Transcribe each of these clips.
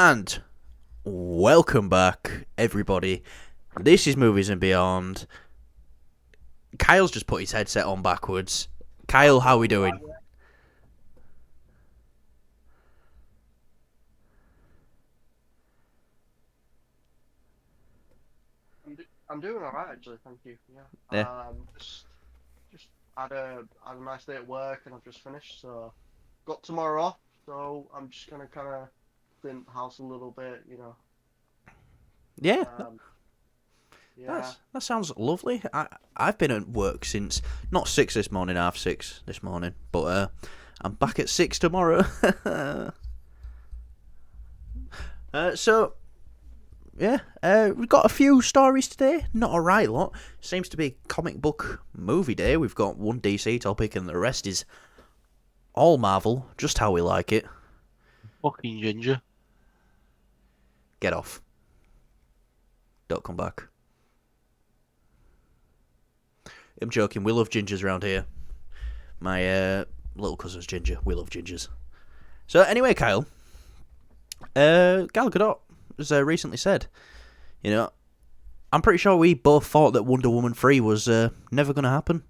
And welcome back, everybody. This is Movies and Beyond. Kyle's just put his headset on backwards. Kyle, how are we doing? I'm doing all right actually, thank you. Yeah. Yeah. Just had a nice day at work and I've just finished, so got tomorrow off. So I'm just gonna kind of clean the house a little bit. Yeah, Um, yeah. that sounds lovely. I've been at work since not 6 this morning, half 6 this morning, but I'm back at 6 tomorrow. So yeah, we've got a few stories today. Not a right lot. Seems to be comic book movie day. We've got one DC topic and the rest is all Marvel, just how we like it. Fucking ginger. Get off. Don't come back. I'm joking. We love gingers around here. My little cousin's ginger. We love gingers. So anyway, Kyle, Gal Gadot has recently said, I'm pretty sure we both thought that Wonder Woman 3 was never going to happen.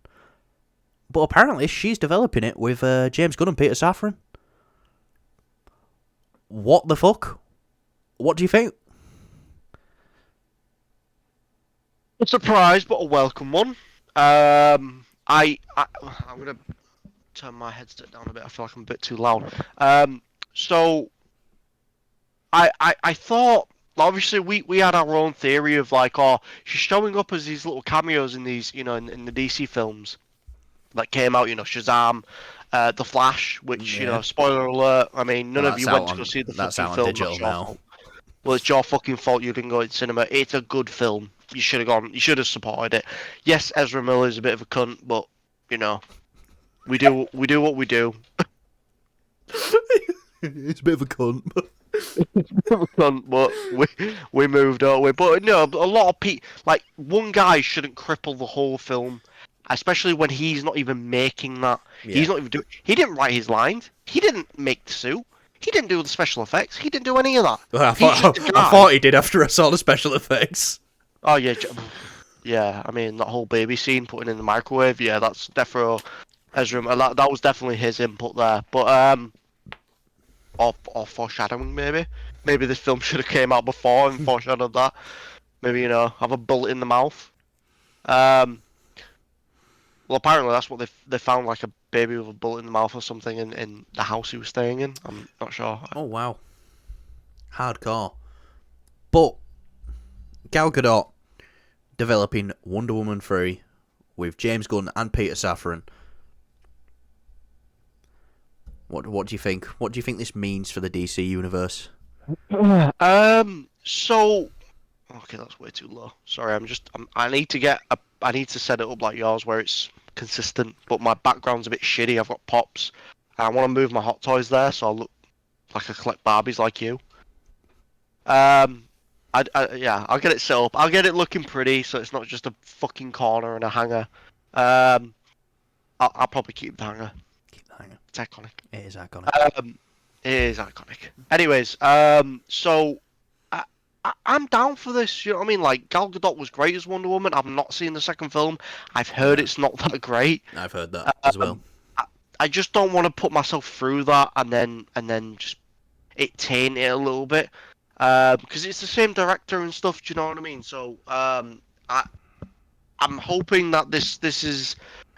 But apparently she's developing it with James Gunn and Peter Safran. What the fuck? What do you think? A surprise, but a welcome one. I'm gonna turn my headset down a bit. I feel like I'm a bit too loud. So I thought obviously we had our own theory of like, oh, she's showing up as these little cameos in these, in the DC films that came out, Shazam, The Flash, which, Yeah. spoiler alert, I mean, none Well, of you went to go see the that's fucking out on film, digital that's your now. fault. Well, it's your fucking fault you didn't go to cinema. It's a good film. You should have gone. You should have supported it. Yes, Ezra Miller is a bit of a cunt, but we do what we do. It's a bit of a cunt. Cunt, but we moved, don't we? But no, a lot of people, like, one guy shouldn't cripple the whole film, especially when he's not even making that. Yeah. He's not even doing. He didn't write his lines. He didn't make the suit. He didn't do the special effects. He didn't do any of that. Well, He's just a I guy. thought he did after I saw the special effects. Oh yeah, yeah. I mean that whole baby scene putting in the microwave. Yeah, that's definitely Ezra. That was definitely his input there. But or foreshadowing maybe. Maybe this film should have came out before and foreshadowed that. Maybe have a bullet in the mouth. Well, apparently that's what they found, like a baby with a bullet in the mouth or something in the house he was staying in. I'm not sure. Oh wow, hardcore. But Gal Gadot developing Wonder Woman 3 with James Gunn and Peter Safran. What do you think? What do you think this means for the DC universe? So okay, that's way too low. Sorry, I need to set it up like yours where it's consistent, but my background's a bit shitty. I've got pops. And I want to move my hot toys there, so I look like I collect Barbies like you. Yeah, I'll get it set up. I'll get it looking pretty, so it's not just a fucking corner and a hanger. I'll probably keep the hanger. Keep the hanger. It's iconic. It is iconic. It is iconic. Anyways, so I'm down for this. You know what I mean? Like Gal Gadot was great as Wonder Woman. I've not seen the second film. I've heard it's not that great. I've heard that as well. I just don't want to put myself through that and then just it taint it a little bit. Because it's the same director and stuff. Do you know what I mean? So I'm hoping that this is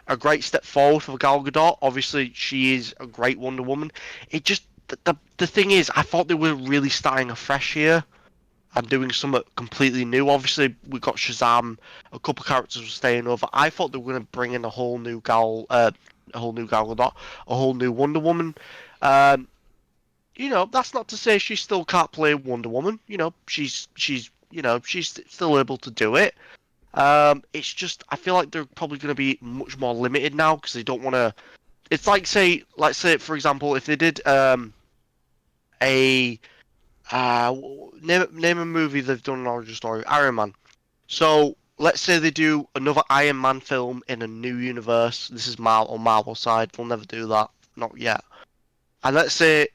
a great step forward for Gal Gadot. Obviously, she is a great Wonder Woman. It just the thing is, I thought they were really starting afresh here. I'm doing something completely new. Obviously, we got Shazam. A couple of characters were staying over. I thought they were going to bring in a whole new Gal Gadot, a whole new Wonder Woman. That's not to say she still can't play Wonder Woman. She's still able to do it. It's just I feel like they're probably going to be much more limited now because they don't want to. It's like say for example, if they did a name a movie they've done an origin story, Iron Man. So let's say they do another Iron Man film in a new universe. This is Marvel side. They'll never do that, not yet. And let's say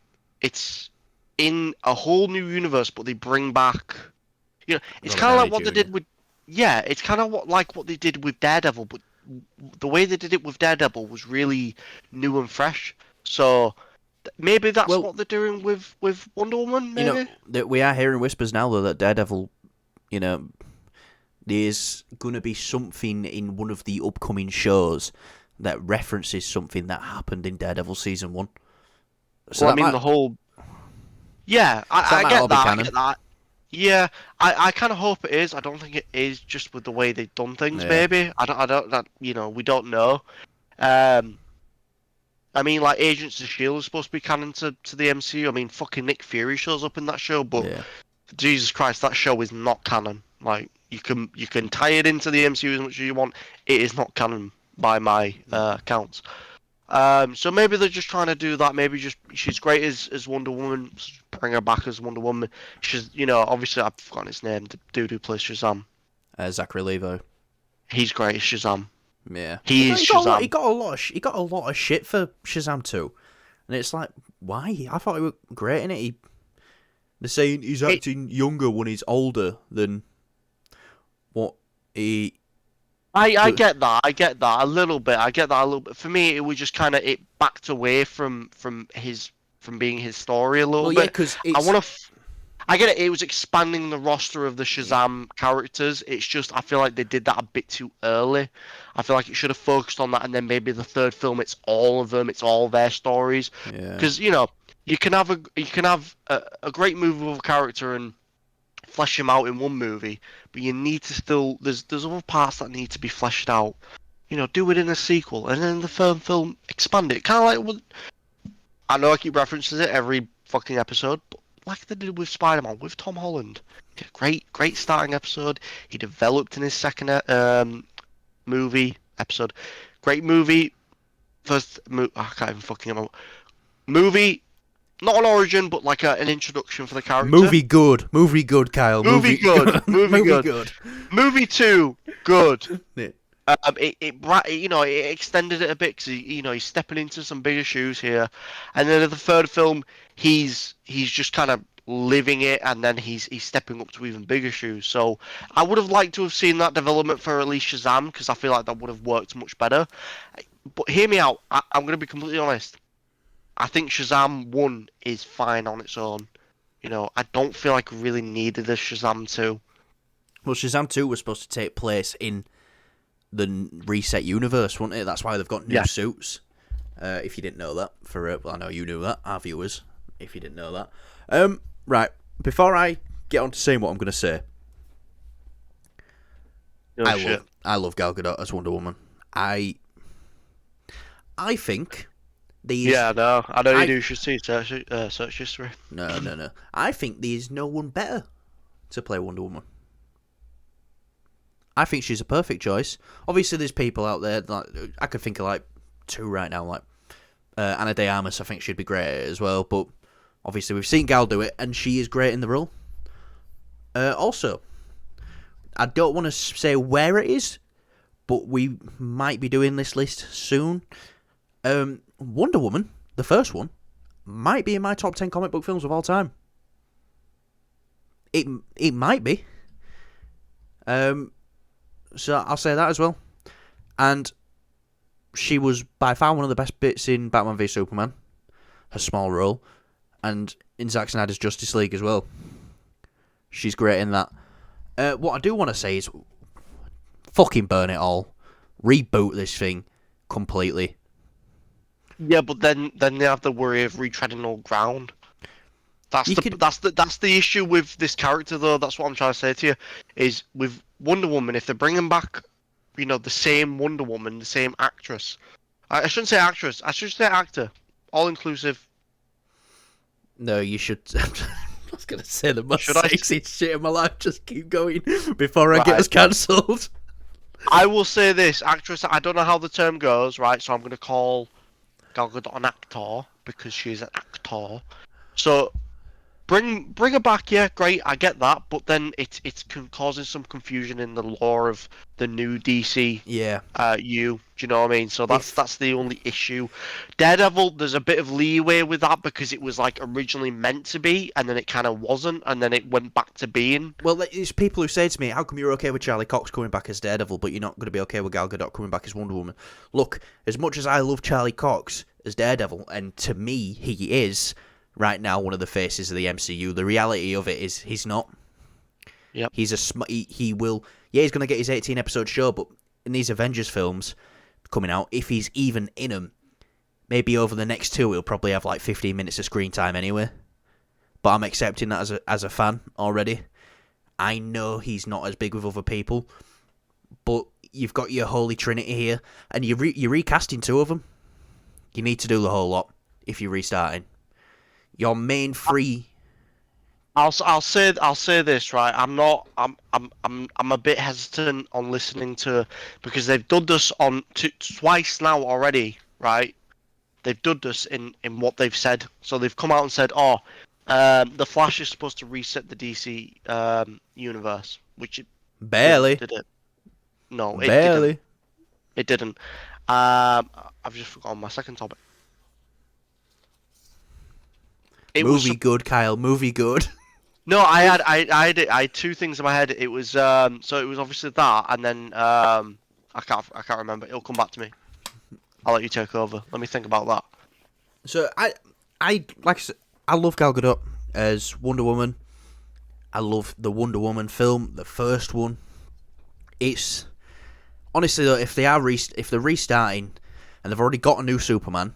it's in a whole new universe, but they bring back, it's Robert kind of Downey like what they Jr. did with, yeah, it's kind of what they did with Daredevil, but the way they did it with Daredevil was really new and fresh. So maybe that's Well, what they're doing with Wonder Woman. you know Maybe. that we are hearing whispers now though that Daredevil, you know, there's gonna be something in one of the upcoming shows that references something that happened in Daredevil season 1. So Well, I that mean, might the whole. Yeah, so that I might all get be that. I canon. get that. Yeah, I kind of hope it is. I don't think it is just with the way they've done things. Yeah. Maybe I don't that we don't know. Um, I mean, like Agents of Shield is supposed to be canon to the MCU. I mean, fucking Nick Fury shows up in that show, but Yeah. Jesus Christ, that show is not canon. Like you can tie it into the MCU as much as you want. It is not canon by my counts. So maybe they're just trying to do that. Maybe just she's great as Wonder Woman. Bring her back as Wonder Woman. She's obviously I've forgotten his name. The dude who plays Shazam. Zachary Levi. He's great as Shazam. Yeah. He is He got a lot. Shazam. He got a lot of shit for Shazam 2, and it's like, why? I thought he was great in it. They're saying he's acting younger when he's older than what he. I get that. I get that a little bit. I get that a little bit. For me, it was just kind of it backed away from being his story a little Well, yeah, bit. because I it's want to. I get it. It was expanding the roster of the Shazam characters. It's just I feel like they did that a bit too early. I feel like it should have focused on that, and then maybe the third film, it's all of them. It's all their stories. yeah, Because you can have a great movie with a character and flesh him out in one movie, but you need to still there's other parts that need to be fleshed out. Do it in a sequel, and then the third film expand it. Kind of like I know I keep referencing it every fucking episode, but like they did with Spider-Man with Tom Holland. Great starting episode. He developed in his second movie episode. Great movie. I can't even fucking remember. Movie, not an origin, but like an introduction for the character. movie good, Kyle. Movie good. Movie movie good. good. Movie 2, good. Yeah. It extended it a bit because he's stepping into some bigger shoes here, and then in the third film he's just kind of living it, and then he's stepping up to even bigger shoes. So I would have liked to have seen that development for at least Shazam because I feel like that would have worked much better. But hear me out. I'm going to be completely honest. I think Shazam 1 is fine on its own. I don't feel like I really needed a Shazam 2. Well, Shazam 2 was supposed to take place in the reset universe, wasn't it? That's why they've got new suits. If you didn't know that, well, I know you knew that, our viewers. If you didn't know that, right. Before I get on to saying what I'm going to say, I love Gal Gadot as Wonder Woman. I think these. Yeah, no, I know you do. You should see search history. No. I think there's no one better to play Wonder Woman. I think she's a perfect choice. Obviously, there's people out there like I could think of like two right now, like Ana de Armas. I think she'd be great as well. But obviously, we've seen Gal do it, and she is great in the role. Also, I don't want to say where it is, but we might be doing this list soon. Wonder Woman, the first one, might be in my top 10 comic book films of all time. It might be. So I'll say that as well. And she was by far one of the best bits in Batman v Superman. Her small role. And in Zack Snyder's Justice League as well. She's great in that. What I do want to say is fucking burn it all. Reboot this thing completely. Yeah, but then they have the worry of retreading old ground. That's the issue with this character, though. That's what I'm trying to say to you. Is with Wonder Woman, if they're bringing back, the same Wonder Woman, the same actress. I shouldn't say actress. I should say actor. All inclusive. No, you should. I was gonna say the most sexiest shit in my life. Just keep going before I get us cancelled. I will say this, actress. I don't know how the term goes, right? So I'm gonna call Gal Gadot an actor because she's an actor. So bring her back, yeah, great, I get that, but then it's causing some confusion in the lore of the new DC. Yeah. Do you know what I mean? So If that's the only issue. Daredevil, there's a bit of leeway with that because it was like originally meant to be, and then it kind of wasn't, and then it went back to being. Well, there's people who say to me, how come you're okay with Charlie Cox coming back as Daredevil, but you're not going to be okay with Gal Gadot coming back as Wonder Woman? Look, as much as I love Charlie Cox as Daredevil, and to me, he is, right now, one of the faces of the MCU, the reality of it is he's not. Yep. He's he will... Yeah, he's going to get his 18-episode show, but in these Avengers films coming out, if he's even in them, maybe over the next 2, he'll probably have like 15 minutes of screen time anyway. But I'm accepting that as a fan already. I know he's not as big with other people, but you've got your Holy Trinity here, and you're recasting 2 of them. You need to do the whole lot if you're restarting. Your main 3... I'll say this, right. I'm a bit hesitant on listening to, because they've done this on twice now already, right? They've done this in what they've said. So they've come out and said, the Flash is supposed to reset the DC universe, which it Barely. did it. No, it Barely. didn't. It didn't. I've just forgotten my second topic. Movie good, Kyle. Movie good. No, I had 2 things in my head. It was so it was obviously that, and then I can't remember. It'll come back to me. I'll let you take over. Let me think about that. So I like I said, I love Gal Gadot as Wonder Woman. I love the Wonder Woman film, the first one. It's honestly though, if they're restarting and they've already got a new Superman,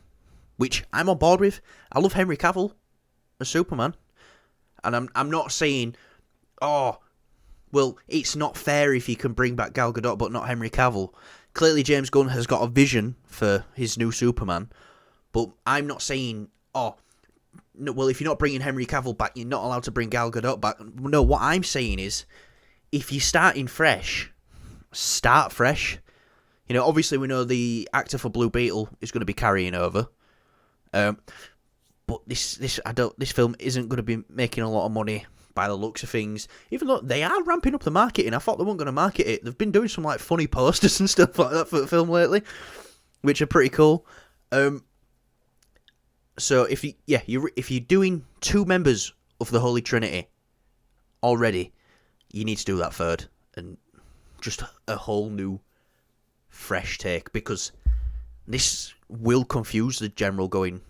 which I'm on board with. I love Henry Cavill as Superman. And I'm not saying, well, it's not fair if you can bring back Gal Gadot but not Henry Cavill. Clearly James Gunn has got a vision for his new Superman, but I'm not saying, no, well, if you're not bringing Henry Cavill back, you're not allowed to bring Gal Gadot back. No, what I'm saying is, if you're starting fresh, start fresh. You know, obviously we know the actor for Blue Beetle is going to be carrying over. But this film isn't going to be making a lot of money by the looks of things. Even though they are ramping up the marketing, I thought they weren't going to market it. They've been doing some like funny posters and stuff like that for the film lately, which are pretty cool. So if you're doing 2 members of the Holy Trinity already, you need to do that third and just a whole new, fresh take, because this will confuse the general going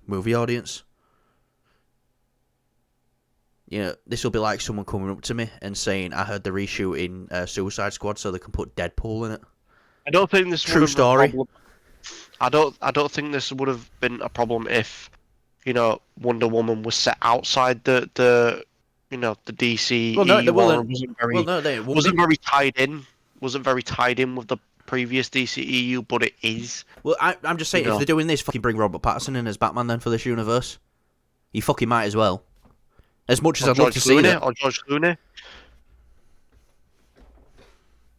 movie audience. You know, this will be like someone coming up to me and saying, I heard they're reshooting Suicide Squad so they can put Deadpool in it. I don't think this True story. I don't think this would have been a problem if, you know, Wonder Woman was set outside the DC. Wasn't very tied in. Wasn't very tied in with the previous DCEU, but it is. Well, I'm just saying, if they're doing this, fucking bring Robert Pattinson in as Batman then for this universe. You fucking might as well. As much as I'd love to see that. Or George Clooney.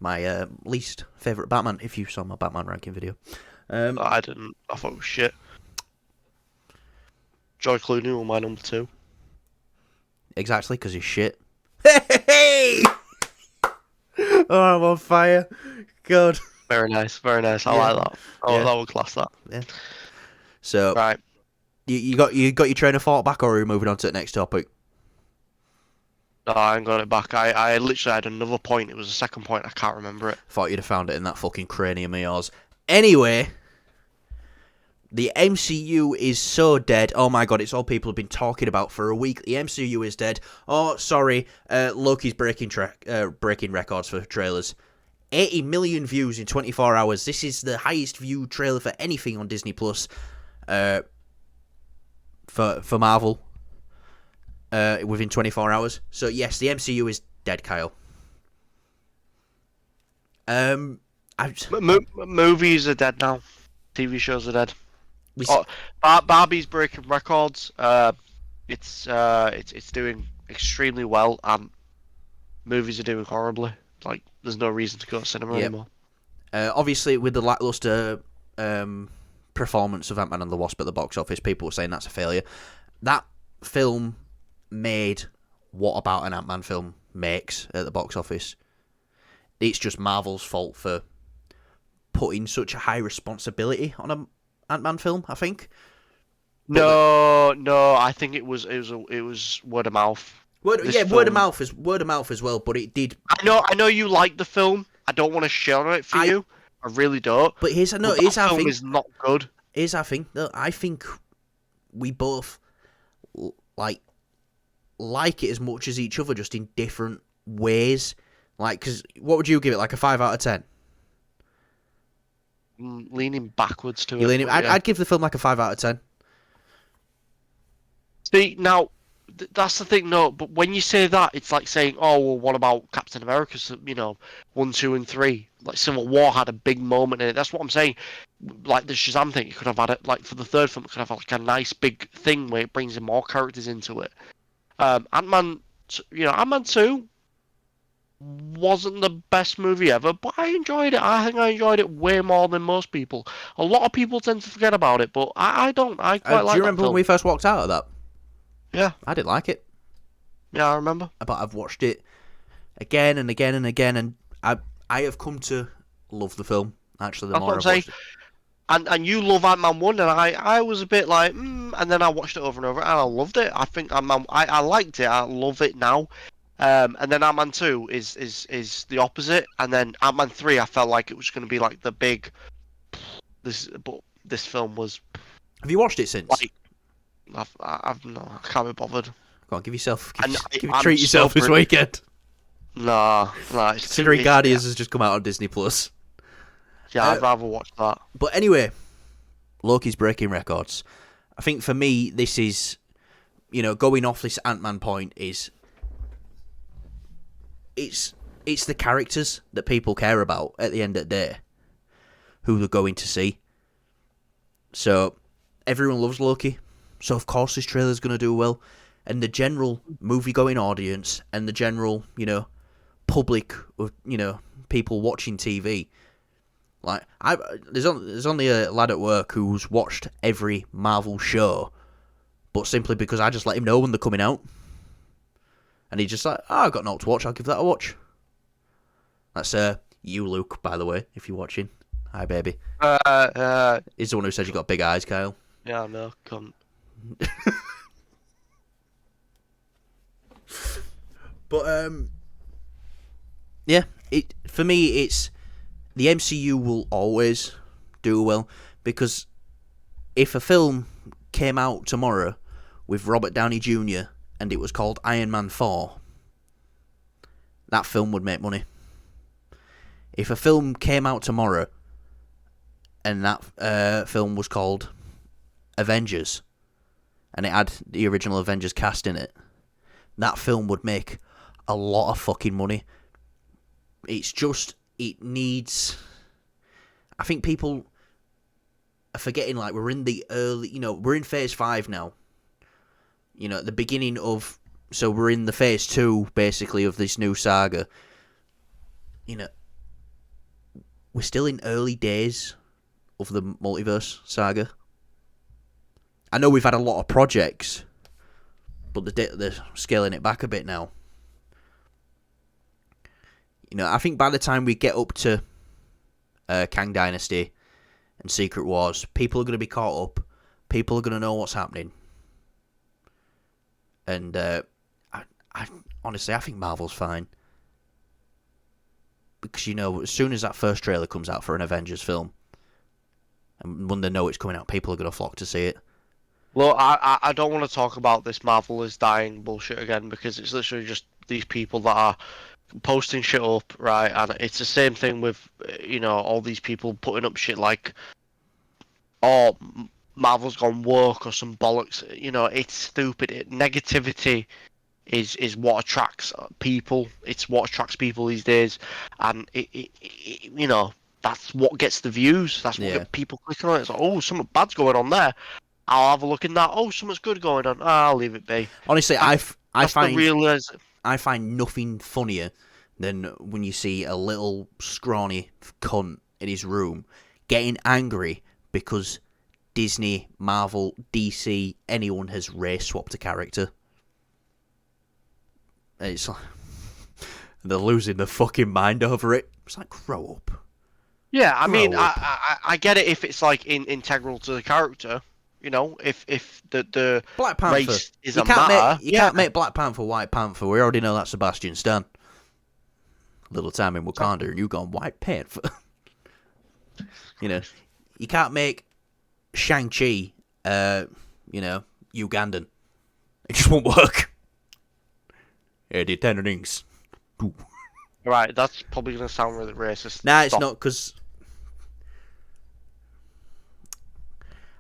My least favourite Batman, if you saw my Batman ranking video. I didn't. I thought it was shit. George Clooney was my number 2. Exactly, because he's shit. Hey! Oh, I'm on fire. God. Very nice, very nice. I like that. That would class that. Yeah. So, right. You got your train of thought back, or are we moving on to the next topic? No, I ain't got it back. I literally had another point. It was a second point. I can't remember it. Thought you'd have found it in that fucking cranium of yours. Anyway, the MCU is so dead. Oh my god, it's all people have been talking about for a week. The MCU is dead. Oh, sorry. Loki's breaking records for trailers. 80 million views in 24 hours. This is the highest viewed trailer for anything on Disney Plus. For Marvel. Within 24 hours. So yes, the MCU is dead, Kyle. Movies are dead now. TV shows are dead. Barbie's breaking records. It's doing extremely well, and movies are doing horribly. Like, there's no reason to go to cinema anymore. Obviously, with the lackluster performance of Ant-Man and the Wasp at the box office, people were saying that's a failure. That film made what about an Ant-Man film makes at the box office. It's just Marvel's fault for putting such a high responsibility on an Ant-Man film, I think. No, I think it was word of mouth. Word of mouth as well, but it did. I know you like the film. I don't want to shit on it for you. I really don't. But here's our film thing. Is not good. Here's our thing. No, I think we both like it as much as each other, just in different ways. Like, because what would you give it? Like a 5 out of 10? Leaning backwards to it. I'd give the film like a 5 out of 10. See, now, that's the thing, no, but when you say that, it's like saying, oh, well, what about Captain America's, 1, 2, and 3? Like, Civil War had a big moment in it. That's what I'm saying. Like, the Shazam thing, it could have had it, like, for the third film, it could have had, like, a nice big thing where it brings in more characters into it. Ant-Man 2 wasn't the best movie ever, but I enjoyed it. I think I enjoyed it way more than most people. A lot of people tend to forget about it, but I don't. I quite like it. Do you remember when we first walked out of that? Yeah. I didn't like it. Yeah, I remember. But I've watched it again and again and again, and I have come to love the film, actually, the more I've watched it. And you love Ant-Man 1, and I was a bit like, and then I watched it over and over, and I loved it. I think Ant-Man, I liked it. I love it now. And then Ant-Man 2 is the opposite, and then Ant-Man 3, I felt like it was going to be like the big. But this film was. Have you watched it since? Like, I can't be bothered. Go on, treat yourself this weekend. Nah. Considering Guardians has just come out on Disney Plus. Yeah, I'd rather watch that. But anyway, Loki's breaking records. I think for me, this is, going off this Ant-Man point is, it's the characters that people care about at the end of the day, who they're going to see. So everyone loves Loki, so of course this trailer's going to do well. And the general movie-going audience and the general, public of, people watching TV. Like, there's only a lad at work who's watched every Marvel show, but simply because I just let him know when they're coming out. And he's just like, I've got naught to watch, I'll give that a watch. That's you, Luke, by the way, if you're watching. Hi, baby. He's the one who said you got big eyes, Kyle. Yeah, I know, cunt. But, yeah, for me, it's the MCU will always do well, because if a film came out tomorrow with Robert Downey Jr. and it was called Iron Man 4, that film would make money. If a film came out tomorrow and that film was called Avengers and it had the original Avengers cast in it, that film would make a lot of fucking money. It's just, it needs... I think people are forgetting, like, we're in the early... we're in Phase 5 now. At the beginning of... So we're in the Phase 2, basically, of this new saga. We're still in early days of the multiverse saga. I know we've had a lot of projects, but they're scaling it back a bit now. I think by the time we get up to Kang Dynasty and Secret Wars, people are going to be caught up. People are going to know what's happening. And I honestly, I think Marvel's fine. Because, as soon as that first trailer comes out for an Avengers film, and when they know it's coming out, people are going to flock to see it. Well, I don't want to talk about this Marvel is dying bullshit again, because it's literally just these people that are posting shit up, right? And it's the same thing with, all these people putting up shit like, oh, Marvel's gone woke or some bollocks. It's stupid. Negativity is what attracts people. It's what attracts people these days, and that's what gets the views. That's what gets people clicking on it. It's like, oh, something bad's going on there. I'll have a look in that. Oh, something's good going on. I'll leave it be. Honestly, I find nothing funnier than when you see a little scrawny cunt in his room getting angry because Disney, Marvel, DC, anyone has race swapped a character. It's like, they're losing their fucking mind over it. It's like, grow up. Yeah, I mean, Grow up. I get it if it's like integral to the character, you know, if the Black Panther. race is You a can't matter. can't make Black Panther White Panther. We already know that's Sebastian Stan. Little time in Wakanda, and you gone White Panther. You know, you can't make Shang-Chi, Ugandan. It just won't work. The 10 rings. Right, that's probably gonna sound really racist. Nah, it's not, because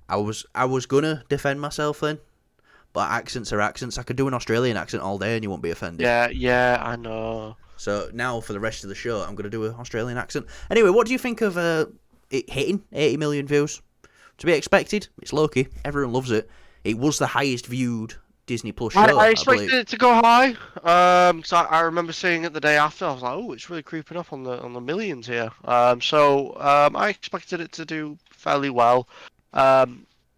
I was gonna defend myself then, but accents are accents. I could do an Australian accent all day and you won't be offended. Yeah, I know. So now for the rest of the show, I'm gonna do an Australian accent. Anyway, what do you think of it hitting 80 million views? To be expected. It's Loki. Everyone loves it. It was the highest viewed Disney Plus show. I I expected believe. it to go high. So I remember seeing it the day after. I was like, oh, it's really creeping up on the millions here. I expected it to do fairly well. I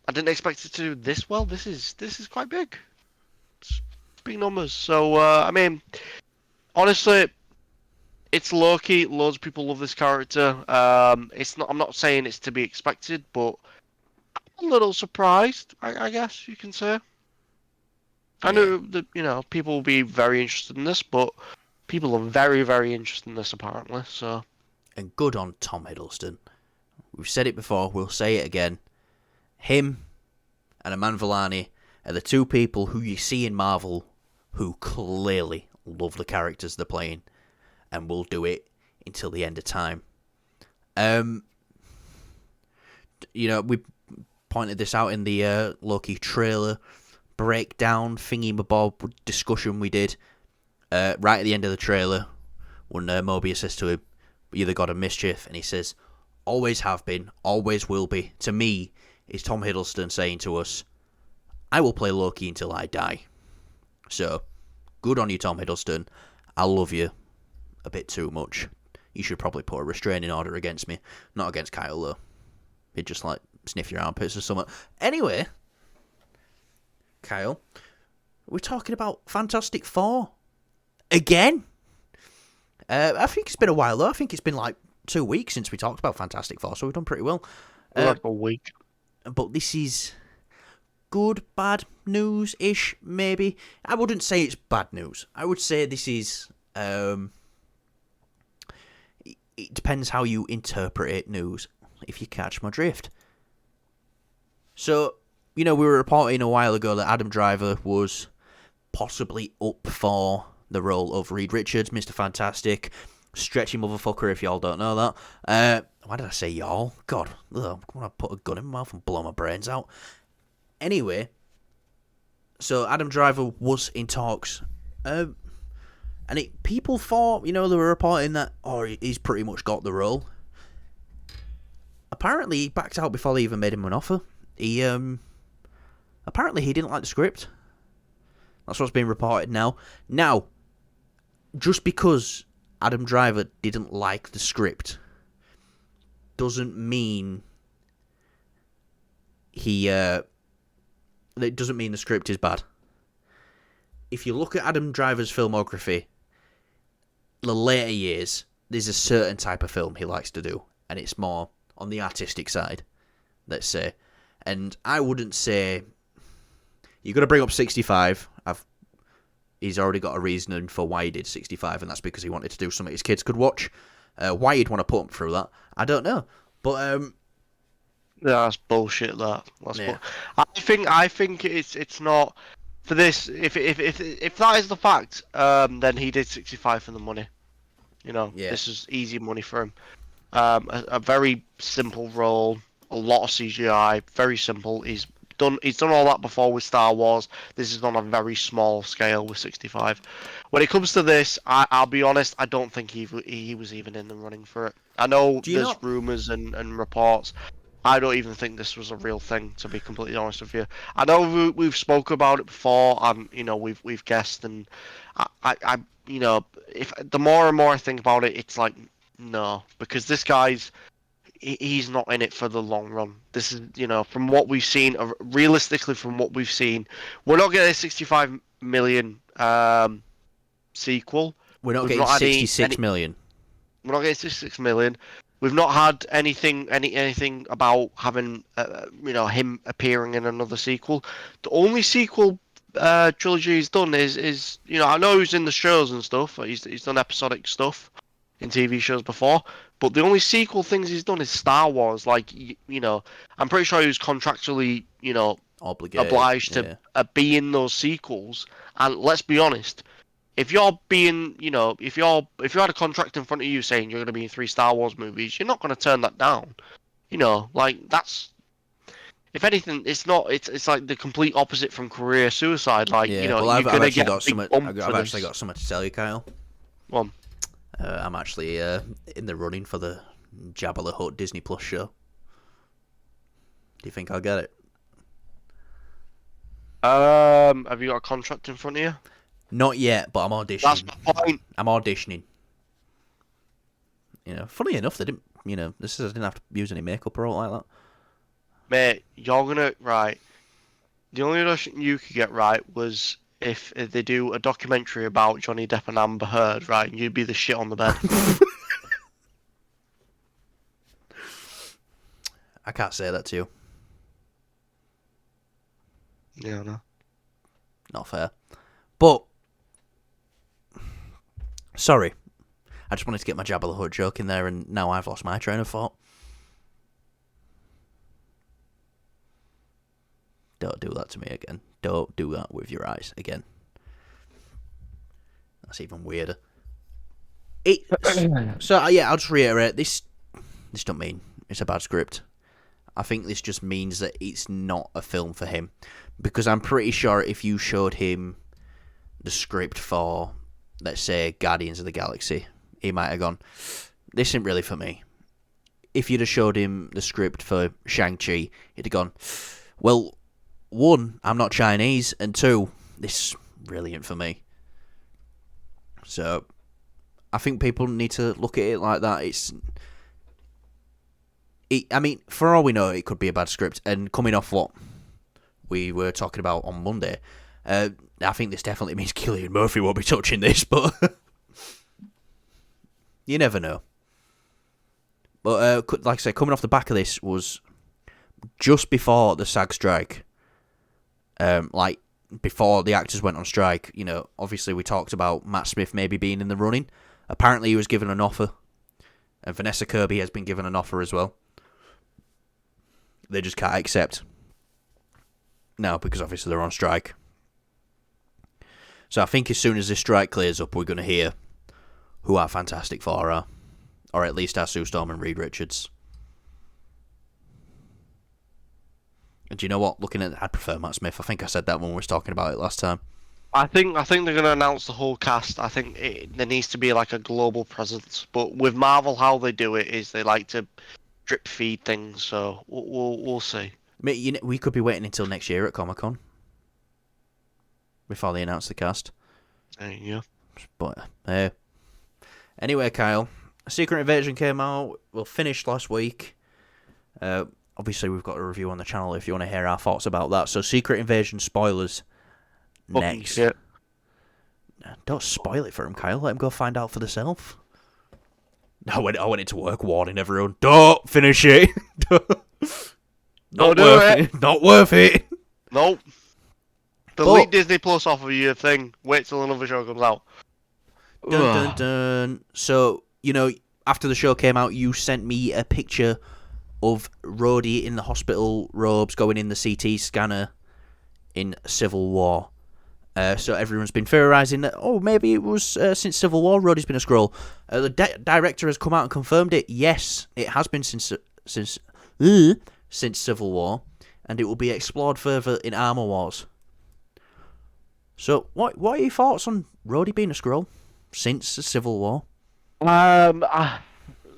didn't expect it to do this well. This is quite big. It's big numbers. So I mean, honestly, it's Loki. Loads of people love this character. It's not. I'm not saying it's to be expected, but I'm a little surprised. I guess you can say. I know that people will be very interested in this, but people are very, very interested in this apparently. So, And good on Tom Hiddleston. We've said it before. We'll say it again. Him and Aman Vellani are the two people who you see in Marvel who clearly love the characters they're playing and will do it until the end of time. We pointed this out in the Loki trailer breakdown thingy-mabob discussion we did right at the end of the trailer when Mobius says to him, "You're the god of mischief," and he says, "Always have been, always will be." To me, is Tom Hiddleston saying to us, "I will play Loki until I die." So, good on you, Tom Hiddleston. I love you a bit too much. You should probably put a restraining order against me. Not against Kyle, though. He'd just, sniff your armpits or something. Anyway, Kyle, we're talking about Fantastic Four. Again? I think it's been a while, though. I think it's been, 2 weeks since we talked about Fantastic Four, so we've done pretty well. like a week. But this is good, bad news-ish, maybe. I wouldn't say it's bad news. I would say this is... it depends how you interpret it, news, if you catch my drift. So, we were reporting a while ago that Adam Driver was possibly up for the role of Reed Richards, Mr. Fantastic. Stretchy motherfucker, if y'all don't know that. Why did I say y'all? God, I'm going to put a gun in my mouth and blow my brains out. Anyway, so Adam Driver was in talks. And people thought, they were reporting that, he's pretty much got the role. Apparently, he backed out before they even made him an offer. Apparently, he didn't like the script. That's what's being reported now. Now, just because Adam Driver didn't like the script doesn't mean it doesn't mean the script is bad. If you look at Adam Driver's filmography, the later years, there's a certain type of film he likes to do, and it's more on the artistic side, let's say. And I wouldn't say you're going to bring up 65. He's already got a reasoning for why he did 65, and that's because he wanted to do something his kids could watch. Why he'd want to put him through that, I don't know. But That's bullshit. That's yeah. I think it's not for this. If that is the fact, then he did 65 for the money. This is easy money for him. A very simple role, a lot of CGI, very simple. He's done all that before with Star Wars. This is on a very small scale with 65. When it comes to this, I'll be honest, I don't think he was even in the running for it. I know there's rumours and reports. I don't even think this was a real thing, to be completely honest with you. I know we've spoken about it before, and we've guessed, and I if the more and more I think about it, it's like no, because this guy's he's not in it for the long run. This is, from what we've seen, realistically from what we've seen, we're not getting 65 million sequel. We're not We've getting not had 66 million. We're not getting 66 million. We've not had anything about having him appearing in another sequel. The only sequel trilogy he's done is I know he's in the shows and stuff. He's done episodic stuff in TV shows before, but the only sequel things he's done is Star Wars. Like I'm pretty sure he was contractually Obligated. obliged to be in those sequels. And let's be honest, if you're being, if you had a contract in front of you saying you're going to be in 3 Star Wars movies, you're not going to turn that down. Like that's, if anything, it's not. It's like the complete opposite from career suicide. Like well, you're going to get I've actually got something to tell you, Kyle. One. I'm actually in the running for the Jabba the Hutt Disney Plus show. Do you think I'll get it? Have you got a contract in front of you? Not yet, but I'm auditioning. That's my point. I'm auditioning. Funny enough, they didn't. This is I didn't have to use any makeup or all like that. Mate, you're gonna right. The only audition you could get right was if they do a documentary about Johnny Depp and Amber Heard, right? And you'd be the shit on the bed. I can't say that to you. Yeah, no. Not fair. But sorry, I just wanted to get my Jabba the Hutt joke in there, and now I've lost my train of thought. Don't do that to me again. Don't do that with your eyes again. That's even weirder. So yeah, I'll just reiterate this. This don't mean it's a bad script. I think this just means that it's not a film for him, because I'm pretty sure if you showed him the script for, let's say, Guardians of the Galaxy, he might have gone, this isn't really for me. If you'd have showed him the script for Shang-Chi, he'd have gone, well, 1, I'm not Chinese, and 2, this is brilliant for me. So, I think people need to look at it like that. I mean, for all we know, it could be a bad script, and coming off what we were talking about on Monday, I think this definitely means Cillian Murphy won't be touching this, but you never know. But like I said, coming off the back of this was just before the SAG strike, like before the actors went on strike. Obviously we talked about Matt Smith maybe being in the running. Apparently he was given an offer, and Vanessa Kirby has been given an offer as well. They just can't accept now because obviously they're on strike. So I think as soon as this strike clears up, we're going to hear who our Fantastic Four are. Or at least our Sue Storm and Reed Richards. And do you know what? I'd prefer Matt Smith. I think I said that when we were talking about it last time. I think they're going to announce the whole cast. I think there needs to be like a global presence. But with Marvel, how they do it is they like to drip feed things. So we'll see. Mate, we could be waiting until next year at Comic-Con before they announce the cast. There you go. But anyway, Kyle, Secret Invasion came out. Well, finished last week. Obviously, we've got a review on the channel if you want to hear our thoughts about that. So, Secret Invasion spoilers next. Shit. Don't spoil it for him, Kyle. Let him go find out for themselves. I went into work warning everyone, don't finish it. Not worth it. Not worth it. Nope. Delete Disney Plus off of your thing. Wait till another show comes out. Dun, dun, dun. So, after the show came out, you sent me a picture of Rhodey in the hospital robes going in the CT scanner in Civil War. So everyone's been theorising that, maybe it was since Civil War, Rhodey's been a Skrull. The director has come out and confirmed it. Yes, it has been since Civil War, and it will be explored further in Armor Wars. So, what are your thoughts on Rhodey being a Skrull since the Civil War?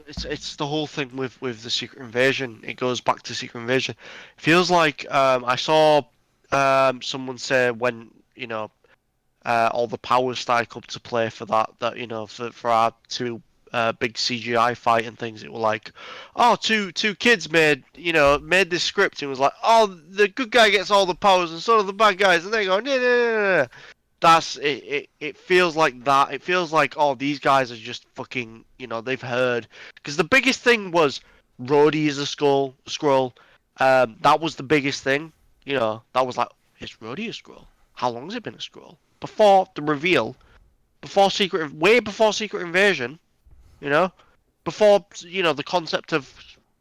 It's the whole thing with the Secret Invasion. It goes back to Secret Invasion. It feels like I saw someone say when all the powers started up to play for that for our 2 big CGI fight and things. It were like, two kids made this script and was like, the good guy gets all the powers and so do the bad guys, and they go, nah. That's it. It feels like that. It feels like, oh, these guys are just fucking, they've heard. Because the biggest thing was Rhodey is a scroll. That was the biggest thing. That was like, is Rhodey a scroll? How long has it been a scroll? Before the reveal, way before Secret Invasion, you know, before the concept of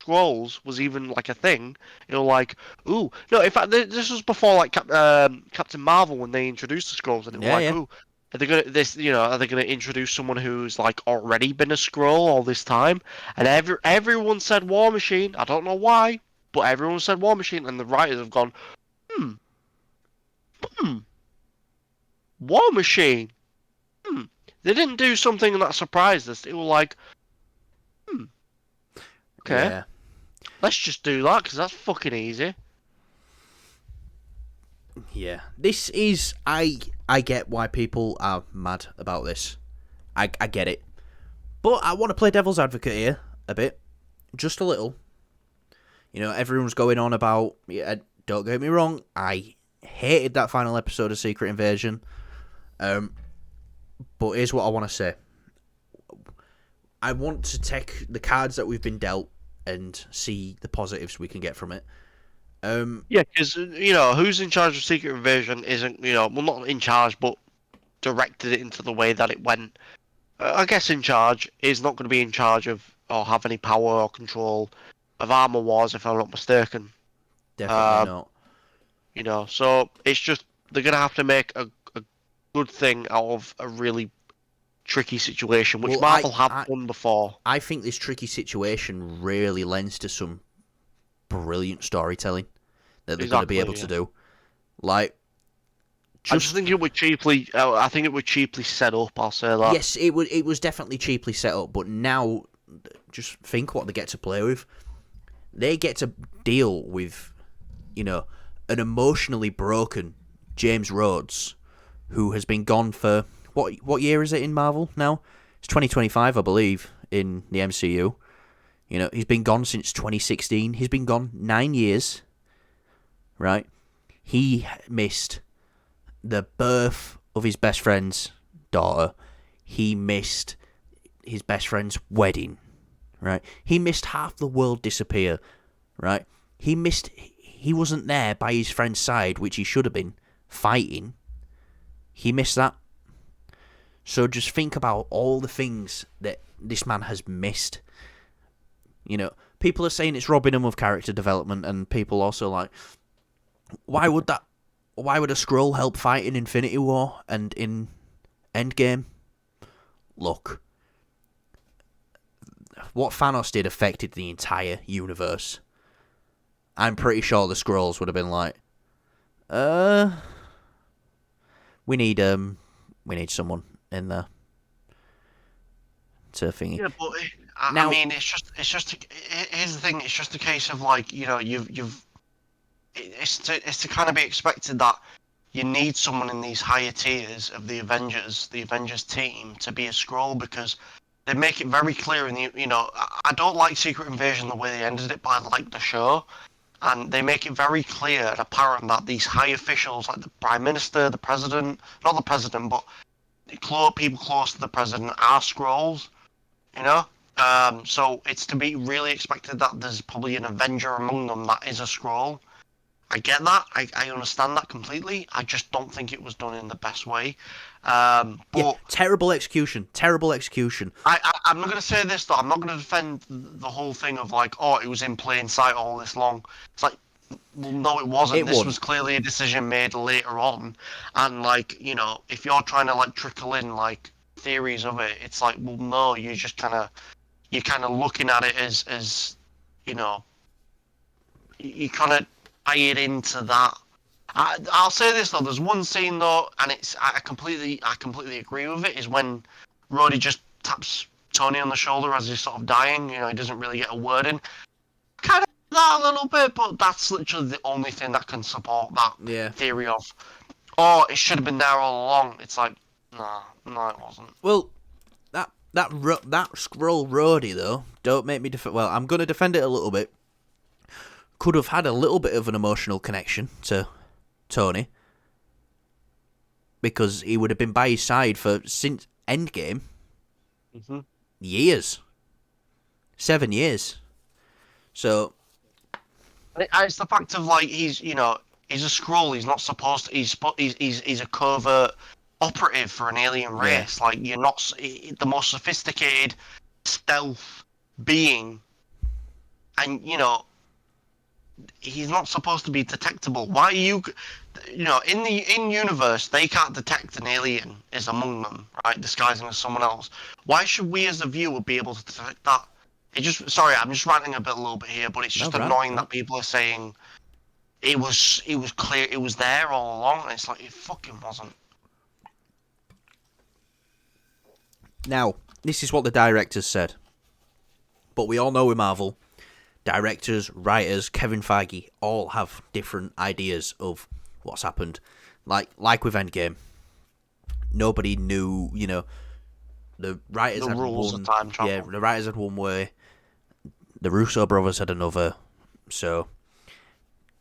scrolls was even like a thing. Like, ooh, no. In fact, this was before like Captain Marvel when they introduced the scrolls, and they were Yeah, like, yeah. ooh, are they gonna introduce someone who's like already been a scroll all this time? And everyone said War Machine. I don't know why, but everyone said War Machine, and the writers have gone, hmm, hmm, War Machine. Hmm. They didn't do something that surprised us. They were like, hmm, okay, Yeah. let's just do that because that's fucking easy. Yeah. This is I get why people are mad about this. I get it. But I want to play devil's advocate here a bit. Just a little. Everyone's going on about, yeah, don't get me wrong, I hated that final episode of Secret Invasion. But here's what I want to say. I want to take the cards that we've been dealt and see the positives we can get from it. Yeah, because who's in charge of Secret Invasion isn't well, not in charge, but directed it into the way that it went. I guess in charge is not going to be in charge of or have any power or control of Armor Wars, if I'm not mistaken. Definitely not. So it's just they're going to have to make a good thing out of a really tricky situation, which Well, Marvel have done before. I think this tricky situation really lends to some brilliant storytelling that they're going to be able to do. Like, I just think it would cheaply. I think it would cheaply set up. I'll say that. Yes, it was definitely cheaply set up, but now just think what they get to play with. They get to deal with, an emotionally broken James Rhodes, who has been gone for what year is it in Marvel now? It's 2025, I believe, in the MCU. He's been gone since 2016. He's been gone 9 years. Right? He missed the birth of his best friend's daughter. He missed his best friend's wedding. Right? He missed half the world disappear. Right? He wasn't there by his friend's side, which he should have been, fighting. He missed that. So just think about all the things that this man has missed. People are saying it's robbing him of character development, and people also like, why would a Skrull help fight in Infinity War and in Endgame? Look, what Thanos did affected the entire universe. I'm pretty sure the Skrulls would have been like, we need someone in there to thingy. Yeah, but I mean, it's just. Here's the thing. It's just a case of like, it's to kind of be expected that you need someone in these higher tiers of the Avengers team to be a Skrull, because they make it very clear in the, I don't like Secret Invasion the way they ended it, but I like the show. And they make it very clear and apparent that these high officials, like the Prime Minister, the President, not the President, but people close to the President are Skrulls, So it's to be really expected that there's probably an Avenger among them that is a Skrull. I get that. I understand that completely. I just don't think it was done in the best way. But yeah, terrible execution. I'm not going to say this, though. I'm not going to defend the whole thing of like, oh, it was in plain sight all this long. It's like, well, no, it wasn't. This was clearly a decision made later on. And like, if you're trying to like trickle in like theories of it, it's like, well, no, you're kind of looking at it as you kind of tie it into that. I'll say this though. There's one scene though, and I completely agree with it. Is when Rhodey just taps Tony on the shoulder as he's sort of dying. He doesn't really get a word in. Kind of that a little bit, but that's literally the only thing that can support that theory of, oh, it should have been there all along. It's like, no, it wasn't. Well, that Skrull Rhodey though, don't make me well, I'm gonna defend it a little bit. Could have had a little bit of an emotional connection to Tony, because he would have been by his side since Endgame. Mm-hmm. Years. 7 years. So It's the fact of like he's a skrull. He's not supposed to. He's a covert operative for an alien race. Like you're not the most sophisticated stealth being, and he's not supposed to be detectable. Why are you? In universe they can't detect an alien is among them, right? Disguising as someone else. Why should we as a viewer be able to detect that? I'm just ranting a little bit here, but it's just annoying that people are saying it was clear, it was there all along, and it's like it fucking wasn't. now, this is what the directors said. But we all know with Marvel, directors, writers, Kevin Feige all have different ideas of what's happened. Like with Endgame, nobody knew, the writers The had rules one. of time travel. Yeah, the writers had one way. The Russo brothers had another. So,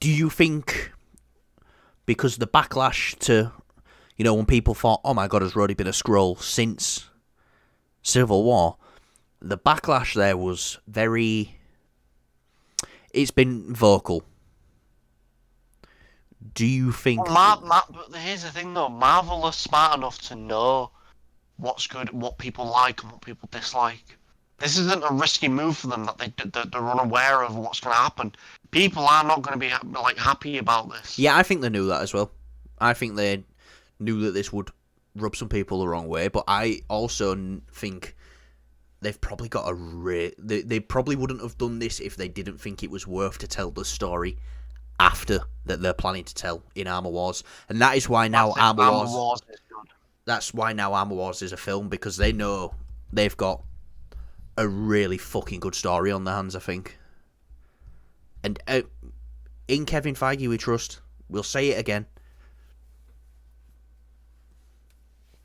do you think because the backlash to, when people thought, oh my god, has Rhodey been a Skrull since Civil War? The backlash there was very. It's been vocal. Do you think? But here's the thing though, Marvel are smart enough to know what's good, what people like, and what people dislike. This isn't a risky move for them that they're unaware of what's going to happen. People are not going to be happy about this. Yeah, I think they knew that as well. I think they knew that this would rub some people the wrong way, but I also think they've probably got they probably wouldn't have done this if they didn't think it was worth to tell the story after that they're planning to tell in Armor Wars, and that is why now Armor Wars is good. That's why now Armor Wars is a film, because they know they've got a really fucking good story on their hands, I think. And in Kevin Feige we trust. We'll say it again.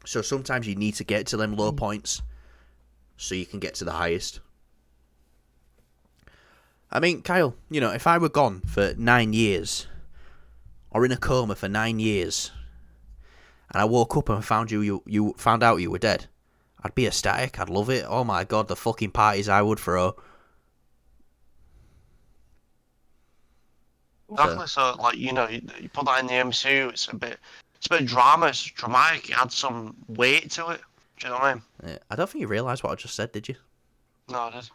So sometimes you need to get to them low points so you can get to the highest. I mean, Kyle, if I were gone for 9 years, or in a coma for 9 years, and I woke up and found you found out you were dead, I'd be ecstatic. I'd love it. Oh my god, the fucking parties I would throw. Exactly. So you put that in the MCU, it's a bit drama, it's dramatic, it adds some weight to it. Do you know what I mean? Yeah, I don't think you realised what I just said, did you? No, I did.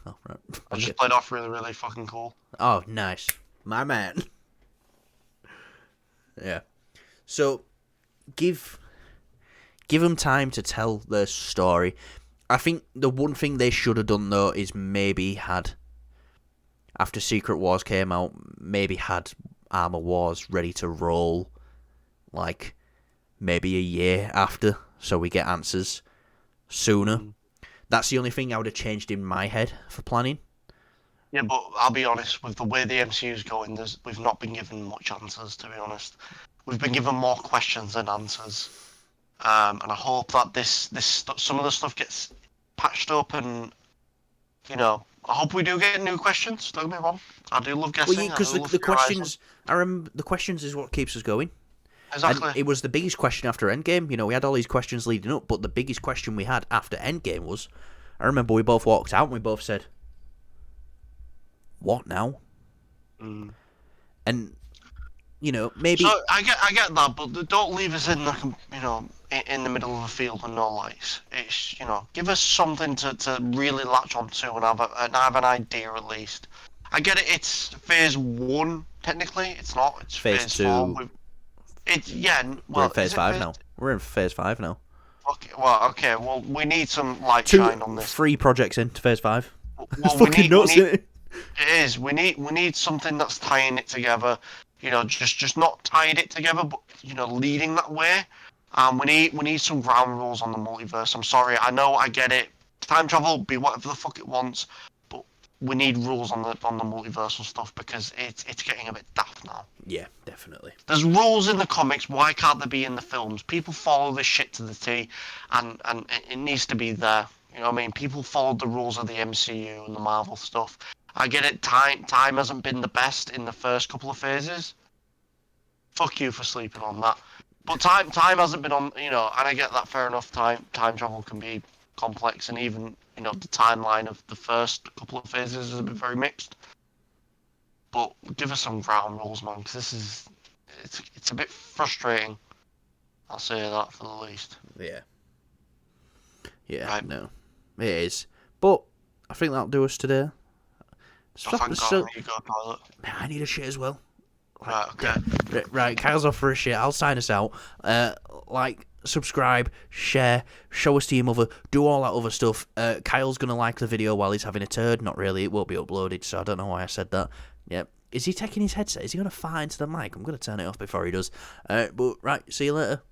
Oh, right. I just played off really, really fucking cool. Oh, nice. My man. Yeah. So, give them time to tell their story. I think the one thing they should have done, though, is maybe had, after Secret Wars came out, maybe had Armor Wars ready to roll, maybe a year after, so we get answers sooner. That's the only thing I would have changed in my head for planning. Yeah, but I'll be honest, with the way the MCU's going, we've not been given much answers, to be honest. We've been given more questions than answers. And I hope that some of the stuff gets patched up, and I hope we do get new questions. Don't get me wrong, I do love guessing. Well, because the questions, I remember the questions is what keeps us going. Exactly. And it was the biggest question after Endgame. We had all these questions leading up, but the biggest question we had after Endgame was, I remember we both walked out and we both said, "What now?" And maybe. So I get that, but don't leave us in in the middle of a field with no lights. It's give us something to really latch onto and have an idea at least. I get it. It's phase 1 technically. It's not. It's phase 2. 4. We're in phase 5 now. We're in phase 5 now. Okay. Well, we need some light shine on this. 3 projects into phase 5. Well, It's fucking nuts, isn't it? It is. We need something that's tying it together. Just not tying it together, but leading that way. We need some ground rules on the multiverse. I'm sorry. I know. I get it. Time travel be whatever the fuck it wants, but we need rules on the multiversal stuff, because it's getting a bit daft now. Yeah, definitely. There's rules in the comics. Why can't they be in the films? People follow this shit to the T, and it needs to be there. You know what I mean? People followed the rules of the MCU and the Marvel stuff. I get it. Time hasn't been the best in the first couple of phases. Fuck you for sleeping on that. But time hasn't been on, and I get that, fair enough. Time travel can be complex, and even the timeline of the first couple of phases has been very mixed. But give us some ground rules, man, because it's a bit frustrating. I'll say that for the least. Yeah, right. No, it is. But I think that'll do us today. Thank God you go toilet. I need a shit as well. Right, okay. Right, Kyle's off for a shit. I'll sign us out. Subscribe, share, show us to your mother, do all that other stuff. Kyle's going to like the video while he's having a turd. Not really, it won't be uploaded, so I don't know why I said that. Yep. Is he taking his headset? Is he going to fart into the mic? I'm going to turn it off before he does. But right, see you later.